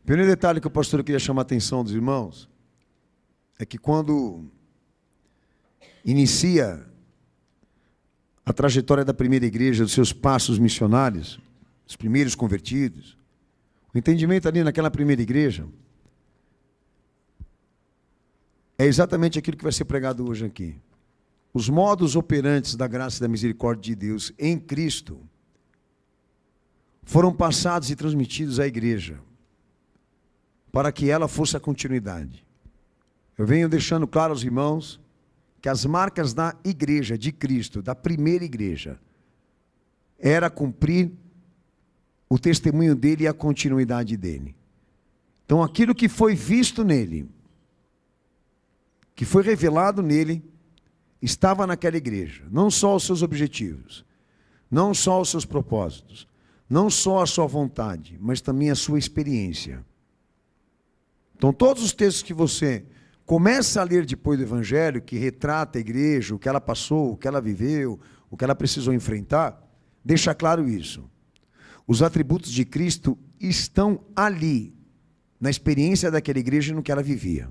Primeiro detalhe que o pastor queria chamar a atenção dos irmãos é que quando inicia a trajetória da primeira igreja, dos seus passos missionários, os primeiros convertidos, o entendimento ali naquela primeira igreja é exatamente aquilo que vai ser pregado hoje aqui. Os modos operantes da graça e da misericórdia de Deus em Cristo foram passados e transmitidos à igreja, para que ela fosse a continuidade. Eu venho deixando claro aos irmãos que as marcas da igreja de Cristo, da primeira igreja, era cumprir o testemunho dele e a continuidade dele. Então aquilo que foi visto nele, que foi revelado nele, estava naquela igreja. Não só os seus objetivos, não só os seus propósitos, não só a sua vontade, mas também a sua experiência. Então todos os textos que você começa a ler depois do Evangelho, que retrata a igreja, o que ela passou, o que ela viveu, o que ela precisou enfrentar, deixa claro isso. Os atributos de Cristo estão ali, na experiência daquela igreja e no que ela vivia.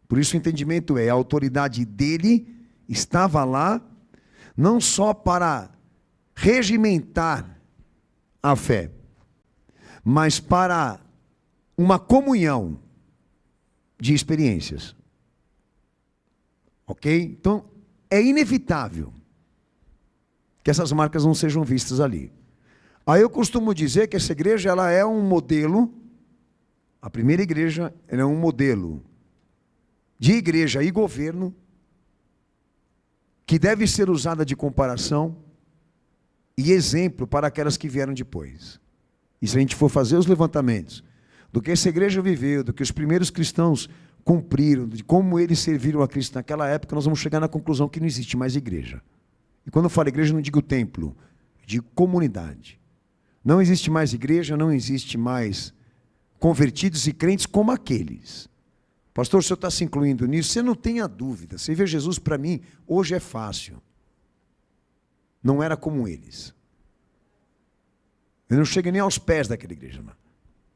Por isso o entendimento é, a autoridade dele estava lá, não só para regimentar a fé, mas para uma comunhão de experiências. Ok? Então, é inevitável que essas marcas não sejam vistas ali. Aí eu costumo dizer que essa igreja ela é um modelo, a primeira igreja ela é um modelo de igreja e governo que deve ser usada de comparação e exemplo para aquelas que vieram depois. E se a gente for fazer os levantamentos do que essa igreja viveu, do que os primeiros cristãos cumpriram, de como eles serviram a Cristo naquela época, nós vamos chegar na conclusão que não existe mais igreja. E quando eu falo igreja, não digo templo, digo comunidade. Não existe mais igreja, não existe mais convertidos e crentes como aqueles. Pastor, o senhor está se incluindo nisso? Você não tenha dúvida. Você vê Jesus para mim, hoje é fácil. Não era como eles. Eu não cheguei nem aos pés daquela igreja, não.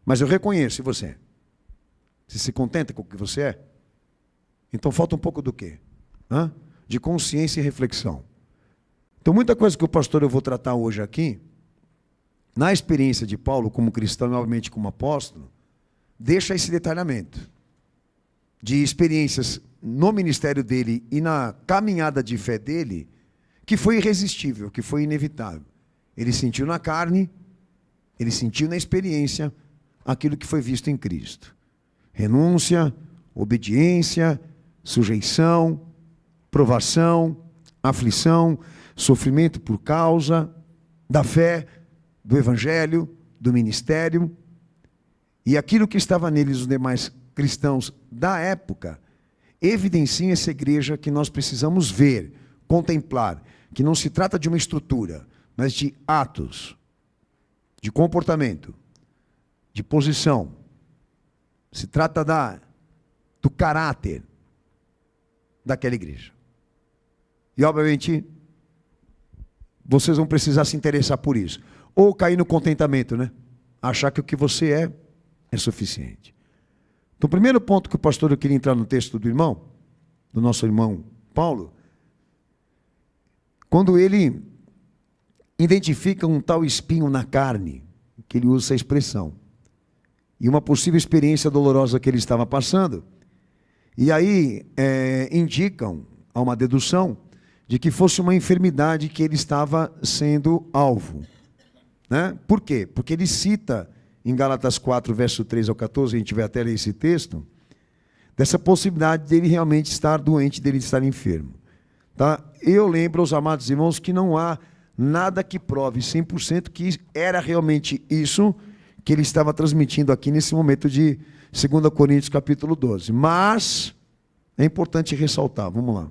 Mas eu reconheço, e você? Você se contenta com o que você é? Então falta um pouco do quê? De consciência e reflexão. Então muita coisa que o pastor eu vou tratar hoje aqui, na experiência de Paulo como cristão e obviamente como apóstolo, deixa esse detalhamento de experiências no ministério dele e na caminhada de fé dele, que foi irresistível, que foi inevitável. Ele sentiu na carne, ele sentiu na experiência aquilo que foi visto em Cristo. Renúncia, obediência, sujeição, provação, aflição, sofrimento por causa da fé, do evangelho, do ministério. E aquilo que estava neles, os demais cristãos da época, evidencia essa igreja que nós precisamos ver, contemplar, que não se trata de uma estrutura, mas de atos, de comportamento, de posição. Se trata do caráter daquela igreja. E, obviamente, vocês vão precisar se interessar por isso. Ou cair no contentamento, né? Achar que o que você é suficiente. Então, o primeiro ponto que o pastor eu queria entrar no texto do irmão, do nosso irmão Paulo, quando ele identifica um tal espinho na carne, que ele usa essa expressão, e uma possível experiência dolorosa que ele estava passando, e aí indicam a uma dedução de que fosse uma enfermidade que ele estava sendo alvo. Né? Por quê? Porque ele cita em Gálatas 4, verso 3 ao 14, a gente vai até ler esse texto, dessa possibilidade dele realmente estar doente, dele estar enfermo. Tá? Eu lembro aos amados irmãos que não há nada que prove 100% que era realmente isso que ele estava transmitindo aqui nesse momento de 2 Coríntios capítulo 12. Mas é importante ressaltar, vamos lá.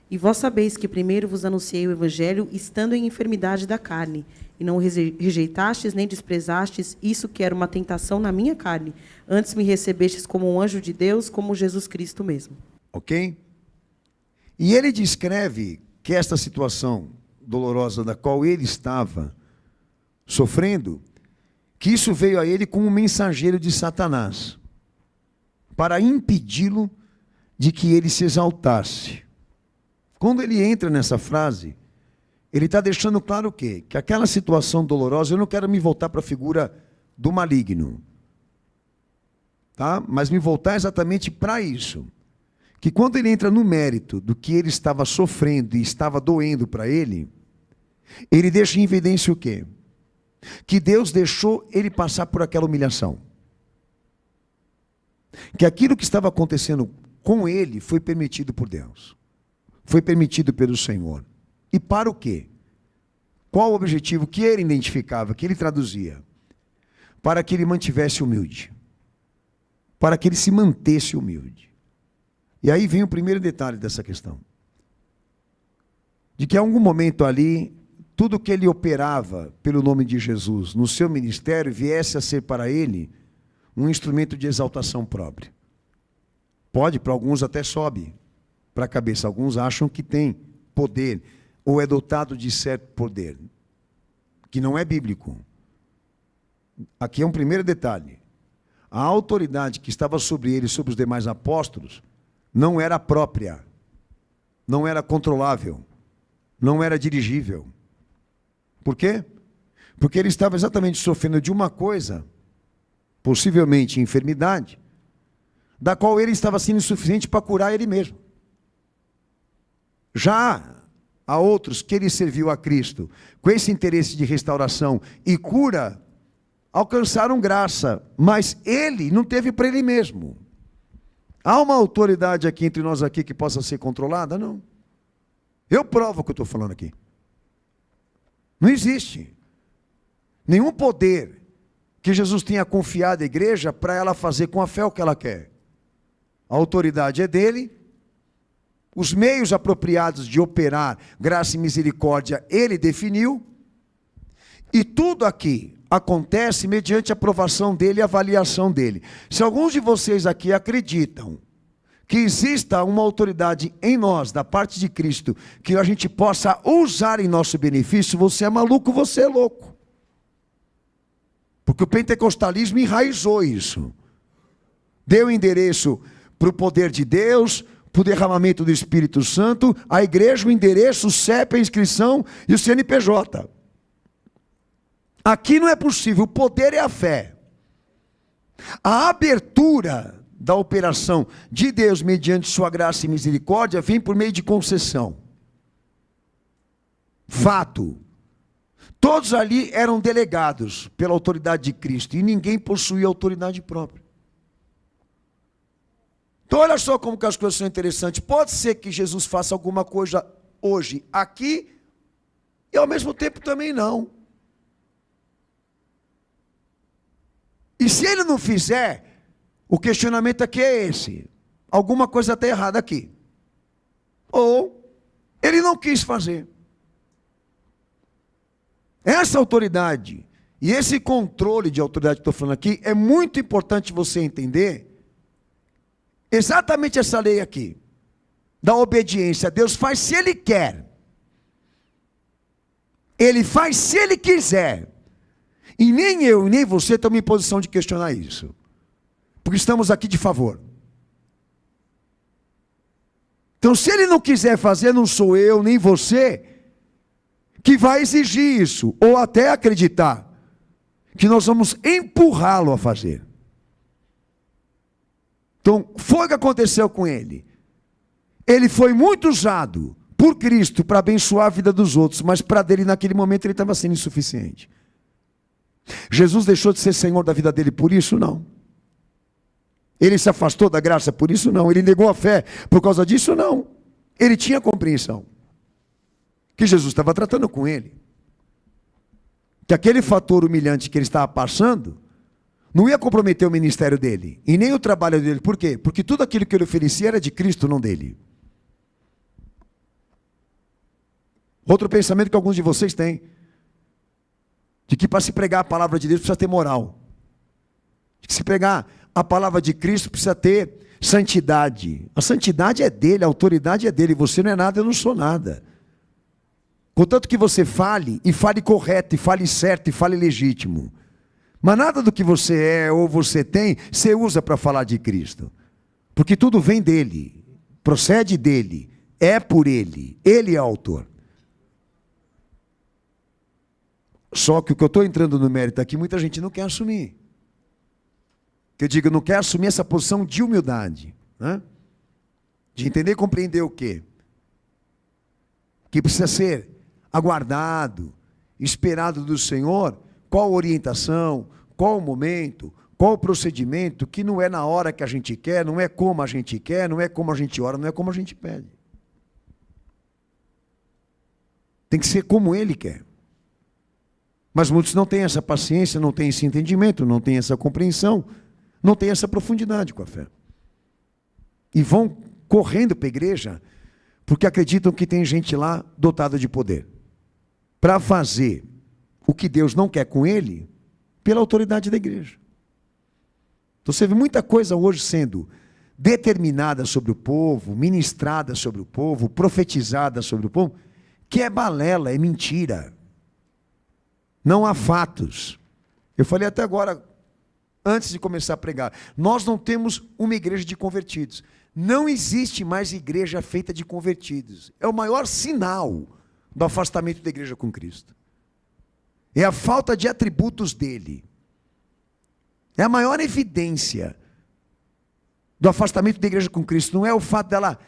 E vós sabeis que primeiro vos anunciei o evangelho estando em enfermidade da carne, e não rejeitastes nem desprezastes isso que era uma tentação na minha carne. Antes me recebestes como um anjo de Deus, como Jesus Cristo mesmo. Ok? E ele descreve que esta situação dolorosa da qual ele estava sofrendo, que isso veio a ele como um mensageiro de Satanás, para impedi-lo de que ele se exaltasse. Quando ele entra nessa frase, ele está deixando claro o quê? Que aquela situação dolorosa, eu não quero me voltar para a figura do maligno, tá? Mas me voltar exatamente para isso. Que quando ele entra no mérito do que ele estava sofrendo e estava doendo para ele deixa em evidência o quê? Que Deus deixou ele passar por aquela humilhação. Que aquilo que estava acontecendo com ele foi permitido por Deus. Foi permitido pelo Senhor. E para o quê? Qual o objetivo que ele identificava, que ele traduzia? Para que ele mantivesse humilde. Para que ele se mantesse humilde. E aí vem o primeiro detalhe dessa questão. De que em algum momento ali, tudo que ele operava pelo nome de Jesus no seu ministério viesse a ser para ele um instrumento de exaltação própria. Pode, para alguns até sobe para a cabeça. Alguns acham que tem poder, ou é dotado de certo poder, que não é bíblico. Aqui é um primeiro detalhe. A autoridade que estava sobre ele e sobre os demais apóstolos não era própria, não era controlável, não era dirigível. Por quê? Porque ele estava exatamente sofrendo de uma coisa, possivelmente enfermidade, da qual ele estava sendo insuficiente para curar ele mesmo. Já há outros que ele serviu a Cristo com esse interesse de restauração e cura, alcançaram graça, mas ele não teve para ele mesmo. Há uma autoridade aqui entre nós aqui que possa ser controlada? Não. Eu provo o que eu estou falando aqui. Não existe nenhum poder que Jesus tenha confiado à igreja para ela fazer com a fé o que ela quer. A autoridade é dele, os meios apropriados de operar graça e misericórdia ele definiu, e tudo aqui acontece mediante a aprovação dele e avaliação dele. Se alguns de vocês aqui acreditam que exista uma autoridade em nós, da parte de Cristo, que a gente possa usar em nosso benefício, você é maluco, você é louco. Porque o pentecostalismo enraizou isso. Deu endereço para o poder de Deus, para o derramamento do Espírito Santo, a igreja, o endereço, o CEP, a inscrição e o CNPJ. Aqui não é possível, o poder é a fé. A abertura da operação de Deus mediante sua graça e misericórdia vem por meio de concessão. Fato. Todos ali eram delegados pela autoridade de Cristo e ninguém possuía autoridade própria. Então olha só como que as coisas são interessantes. Pode ser que Jesus faça alguma coisa hoje aqui e ao mesmo tempo também não. E se ele não fizer, o questionamento aqui é esse. Alguma coisa está errada aqui. Ou ele não quis fazer. Essa autoridade e esse controle de autoridade que estou falando aqui, é muito importante você entender exatamente essa lei aqui, da obediência. Deus faz se Ele quer. Ele faz se Ele quiser. E nem eu, nem você estamos em posição de questionar isso. Porque estamos aqui de favor. Então, se Ele não quiser fazer, não sou eu, nem você, que vai exigir isso, ou até acreditar que nós vamos empurrá-lo a fazer. Então, foi o que aconteceu com ele. Ele foi muito usado por Cristo para abençoar a vida dos outros, mas para dele naquele momento ele estava sendo insuficiente. Jesus deixou de ser Senhor da vida dele por isso? Não. Ele se afastou da graça por isso? Não. Ele negou a fé por causa disso? Não. Ele tinha compreensão que Jesus estava tratando com ele, que aquele fator humilhante que ele estava passando não ia comprometer o ministério dele e nem o trabalho dele. Por quê? Porque tudo aquilo que ele oferecia era de Cristo, não dele. Outro pensamento que alguns de vocês têm, de que para se pregar a palavra de Deus precisa ter moral, de que se pregar a palavra de Cristo precisa ter santidade. A santidade é dele, a autoridade é dele. Você não é nada, eu não sou nada. Contanto que você fale, e fale correto, e fale certo, e fale legítimo. Mas nada do que você é ou você tem, você usa para falar de Cristo. Porque tudo vem dele, procede dele, é por ele é o autor. Só que o que eu estou entrando no mérito aqui, muita gente não quer assumir. Que eu digo, não quer assumir essa posição de humildade, né? De entender e compreender o quê? Que precisa ser aguardado, esperado do Senhor, qual a orientação, qual o momento, qual o procedimento, que não é na hora que a gente quer, não é como a gente quer, não é como a gente ora, não é como a gente pede. Tem que ser como Ele quer. Mas muitos não têm essa paciência, não têm esse entendimento, não têm essa compreensão, não têm essa profundidade com a fé. E vão correndo para a igreja, porque acreditam que tem gente lá dotada de poder, para fazer o que Deus não quer com ele, pela autoridade da igreja. Então você vê muita coisa hoje sendo determinada sobre o povo, ministrada sobre o povo, profetizada sobre o povo, que é balela, é mentira. Não há fatos. Eu falei até agora, antes de começar a pregar, nós não temos uma igreja de convertidos. Não existe mais igreja feita de convertidos. É o maior sinal do afastamento da igreja com Cristo. É a falta de atributos dele. É a maior evidência do afastamento da igreja com Cristo. Não é o fato dela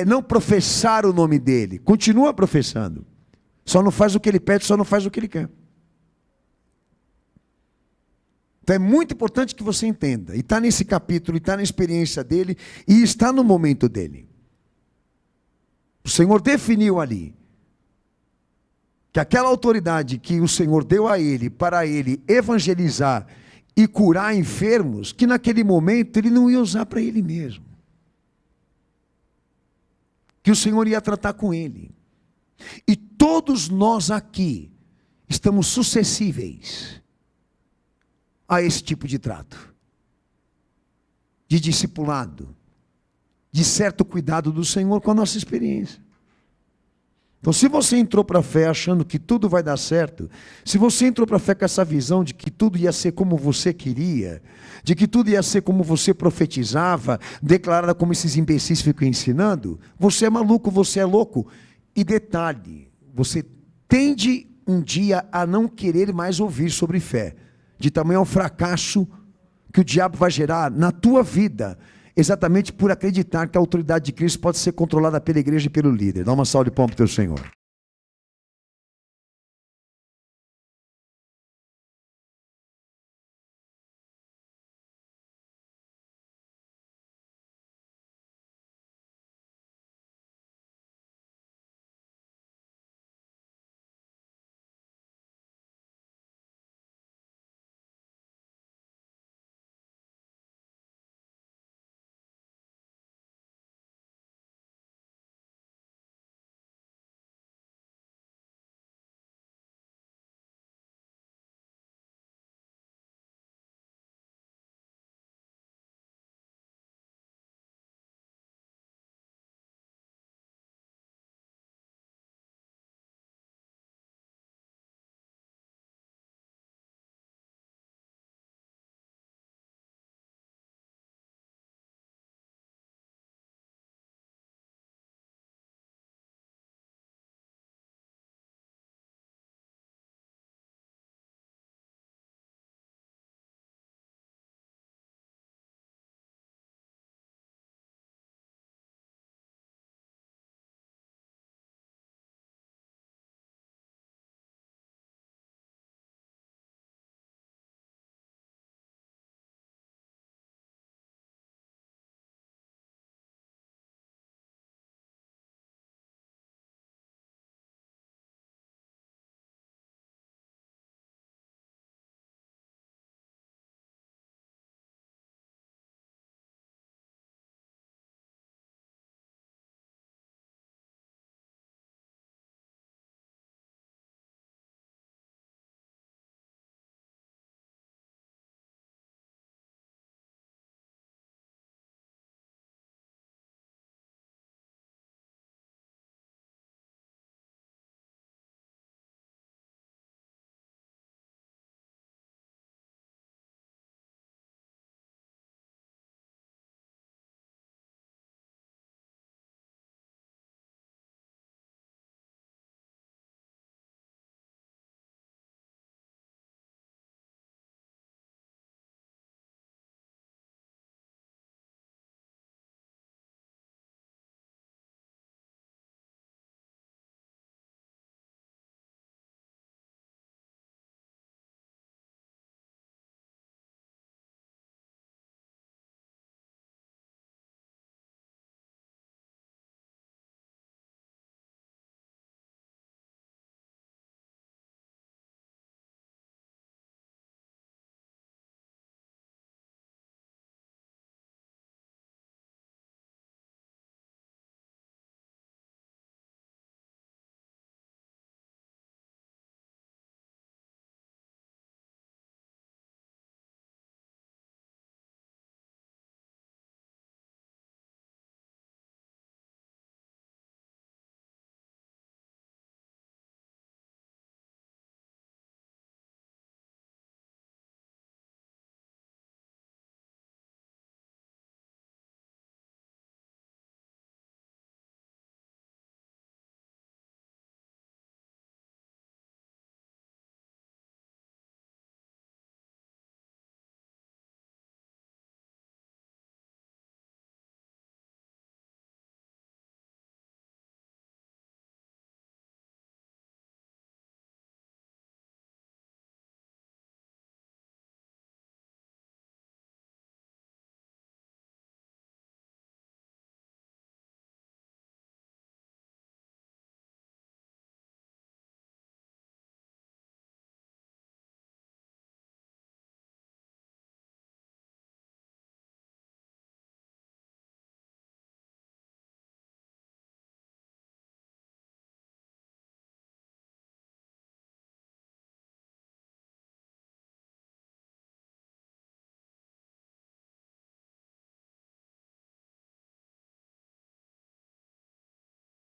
não professar o nome dele. Continua professando. Só não faz o que ele pede, só não faz o que ele quer. Então é muito importante que você entenda. E está nesse capítulo, e está na experiência dele, e está no momento dele. O Senhor definiu ali que aquela autoridade que o Senhor deu a ele, para ele evangelizar e curar enfermos, que naquele momento ele não ia usar para ele mesmo. Que o Senhor ia tratar com ele. E todos nós aqui estamos suscetíveis a esse tipo de trato, de discipulado, de certo cuidado do Senhor com a nossa experiência. Então, se você entrou para a fé achando que tudo vai dar certo, se você entrou para a fé com essa visão de que tudo ia ser como você queria, de que tudo ia ser como você profetizava, declarada como esses imbecis ficam ensinando, você é maluco, você é louco. E detalhe, você tende um dia a não querer mais ouvir sobre fé, de tamanho ao fracasso que o diabo vai gerar na tua vida, exatamente por acreditar que a autoridade de Cristo pode ser controlada pela igreja e pelo líder. Dá uma salva de palmas para o teu Senhor.